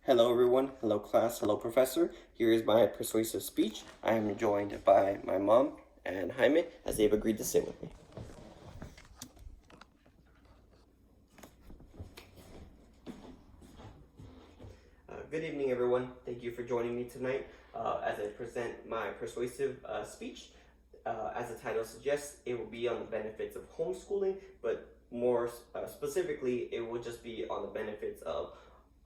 Hello everyone, hello class, hello professor. Here is my persuasive speech. I am joined by my mom and Jaime as they've agreed to sit with me. Good evening everyone. Thank you for joining me tonight as I present my persuasive speech. As the title suggests, it will be on the benefits of homeschooling, but more specifically, it will just be on the benefits of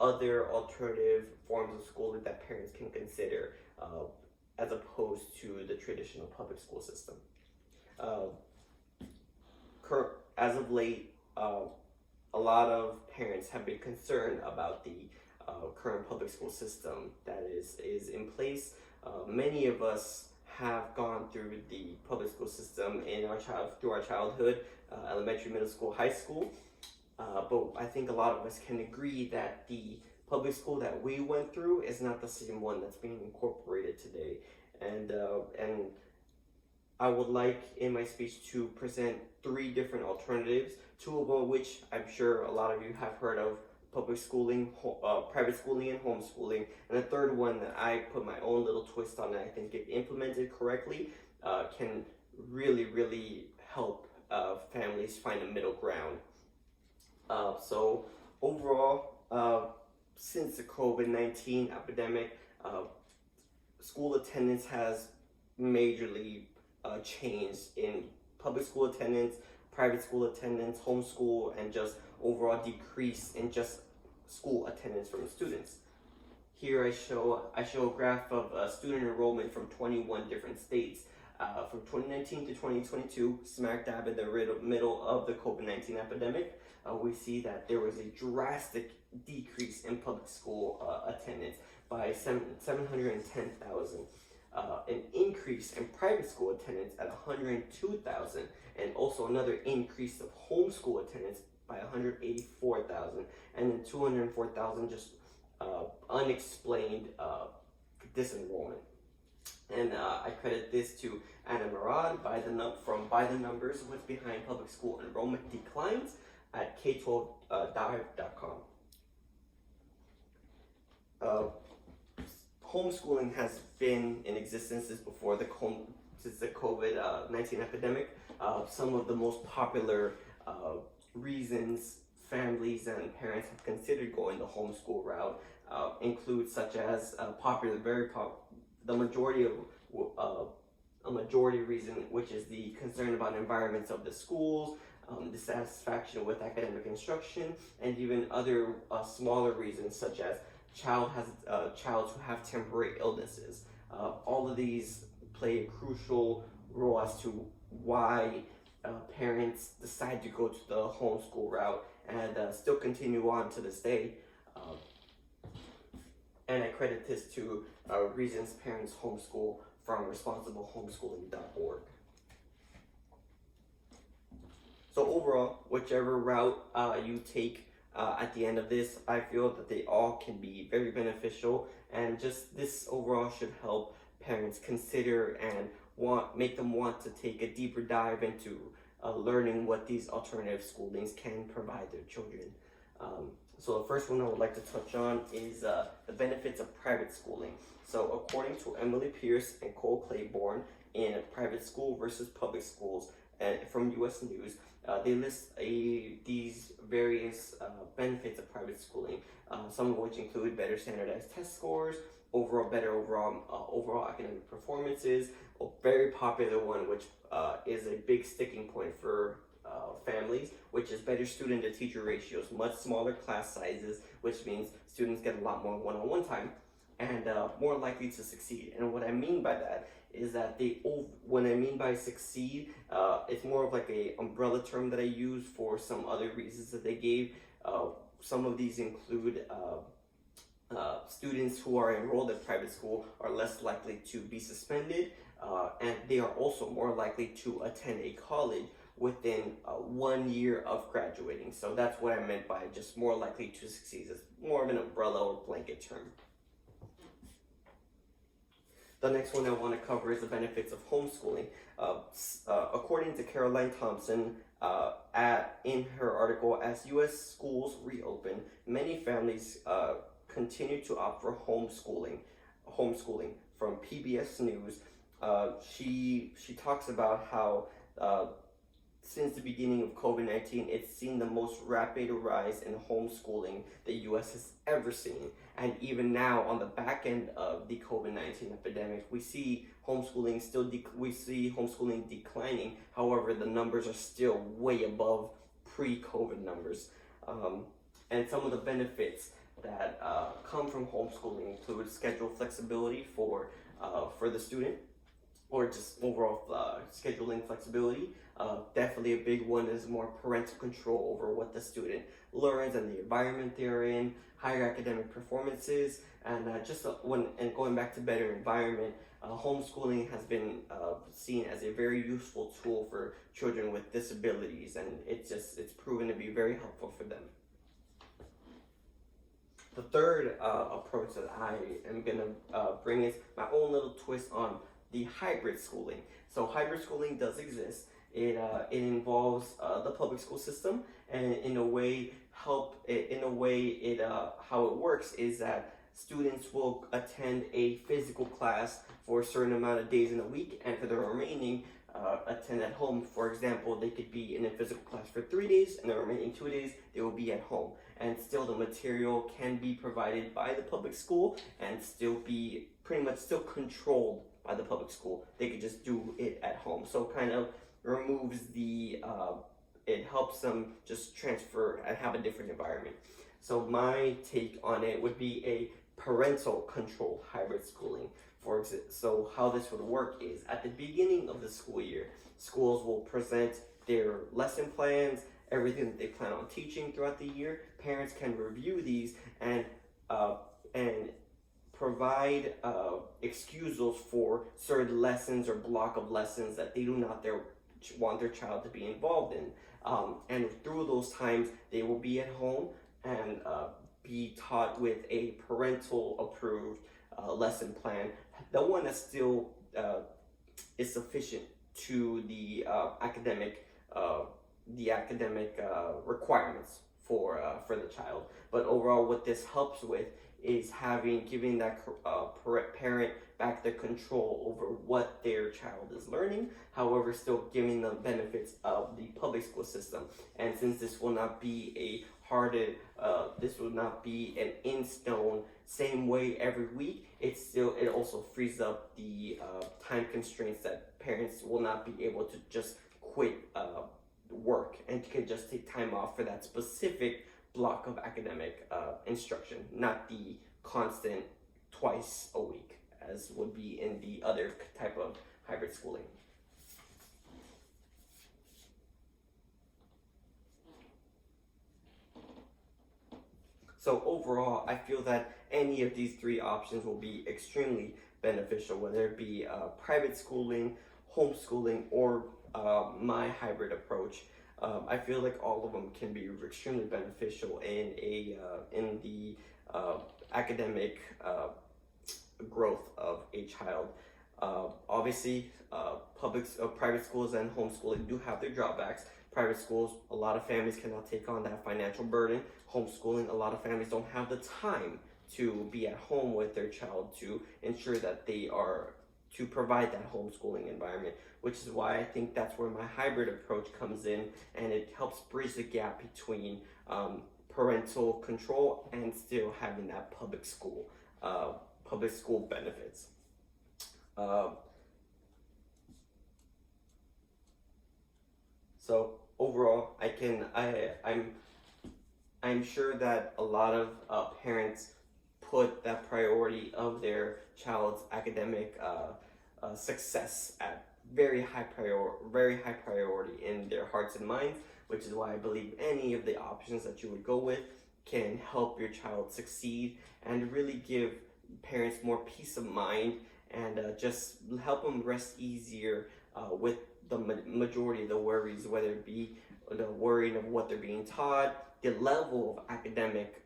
other alternative forms of schooling that parents can consider as opposed to the traditional public school system. As of late, a lot of parents have been concerned about the current public school system that is in place. Many of us have gone through the public school system through our childhood, elementary, middle school, high school. But I think a lot of us can agree that the public school that we went through is not the same one that's being incorporated today. And I would like in my speech to present three different alternatives, two of which I'm sure a lot of you have heard of: public schooling, private schooling, and homeschooling. And the third one that I put my own little twist on, that I think if implemented correctly can really help families find a middle ground. So overall, since the COVID-19 epidemic, school attendance has majorly changed in public school attendance, private school attendance, homeschool, and just overall decrease in just school attendance from students. Here I show a graph of student enrollment from 21 different states. From 2019 to 2022, smack dab in the middle of the COVID-19 epidemic, we see that there was a drastic decrease in public school attendance by 710,000, an increase in private school attendance at 102,000, and also another increase of homeschool attendance by 184,000, and then 204,000 just unexplained disenrollment. And I credit this to Anna Murad from By the Numbers, What's Behind Public School Enrollment Declines at K12dive.com. Homeschooling has been in existence since the COVID-19 epidemic. Some of the most popular reasons families and parents have considered going the homeschool route include such as the majority reason, which is the concern about environments of the schools, dissatisfaction with academic instruction, and even other smaller reasons such as child who have temporary illnesses. All of these play a crucial role as to why parents decide to go to the homeschool route and still continue on to this day. And I credit this to reasons parents homeschool from responsiblehomeschooling.org. So overall, whichever route you take at the end of this, I feel that they all can be very beneficial, and just this overall should help parents consider and make them want to take a deeper dive into learning what these alternative schoolings can provide their children. So the first one I would like to touch on is the benefits of private schooling. So according to Emily Pierce and Cole Claiborne in Private School versus Public Schools from U.S. News, they list these various benefits of private schooling, some of which include better standardized test scores, overall academic performances. A very popular one, which is a big sticking point for families, which is better student to teacher ratios, much smaller class sizes, which means students get a lot more one-on-one time and more likely to succeed. And what I mean by that is that when I mean by succeed, it's more of like a umbrella term that I use for some other reasons that they gave. Some of these include students who are enrolled at private school are less likely to be suspended, and they are also more likely to attend a college within 1 year of graduating. So that's what I meant by just more likely to succeed. It's more of an umbrella or blanket term. The next one I want to cover is the benefits of homeschooling. According to Caroline Thompson, in her article, as U.S. schools reopen, many families continue to opt for homeschooling. From PBS News, she talks about how since the beginning of COVID-19, it's seen the most rapid rise in homeschooling the U.S. has ever seen. And even now, on the back end of the COVID-19 epidemic, we see homeschooling declining. However, the numbers are still way above pre-COVID numbers. And some of the benefits that come from homeschooling include schedule flexibility for the student, or just overall scheduling flexibility. Definitely a big one is more parental control over what the student learns and the environment they're in, higher academic performances, and going back to better environment. Homeschooling has been seen as a very useful tool for children with disabilities, and it's proven to be very helpful for them. The third approach that I am going to bring is my own little twist on the hybrid schooling. So hybrid schooling does exist. It involves the public school system, and how it works is that students will attend a physical class for a certain amount of days in a week, and for the remaining attend at home. For example, they could be in a physical class for 3 days, and the remaining 2 days they will be at home. And still, the material can be provided by the public school and still be pretty much still controlled by the public school. They could just do it at home. So kind of removes it helps them just transfer and have a different environment. So my take on it would be a parental controlled hybrid schooling. So how this would work is at the beginning of the school year, schools will present their lesson plans, everything that they plan on teaching throughout the year. Parents can review these and provide excusals for certain lessons or block of lessons that they do not want their child to be involved in. And through those times, they will be at home and be taught with a parental approved lesson plan, the one that still is sufficient to the academic requirements for the child. But overall, what this helps with is giving that parent back the control over what their child is learning, however still giving them benefits of the public school system. And since this will not be this will not be an in-stone same way every week, it also frees up the time constraints that parents will not be able to just quit work and can just take time off for that specific block of academic instruction, not the constant twice a week as would be in the other type of hybrid schooling. So overall, I feel that any of these three options will be extremely beneficial, whether it be private schooling, homeschooling, or my hybrid approach. I feel like all of them can be extremely beneficial in the academic growth of a child. Obviously, private schools and homeschooling do have their drawbacks. Private schools, a lot of families cannot take on that financial burden. Homeschooling, a lot of families don't have the time to be at home with their child to ensure that to provide that homeschooling environment, which is why I think that's where my hybrid approach comes in, and it helps bridge the gap between parental control and still having that public school benefits. So overall, I'm sure that a lot of parents put that priority of their child's academic success at very high priority in their hearts and minds, which is why I believe any of the options that you would go with can help your child succeed and really give parents more peace of mind and just help them rest easier with the majority of the worries, whether it be the worrying of what they're being taught, the level of academic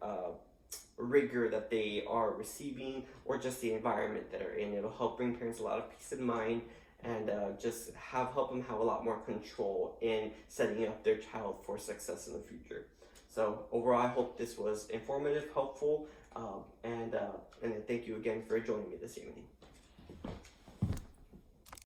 rigor that they are receiving, or just the environment that they're in. It'll help bring parents a lot of peace of mind and just help them have a lot more control in setting up their child for success in the future. So overall, I hope this was informative, helpful, thank you again for joining me this evening.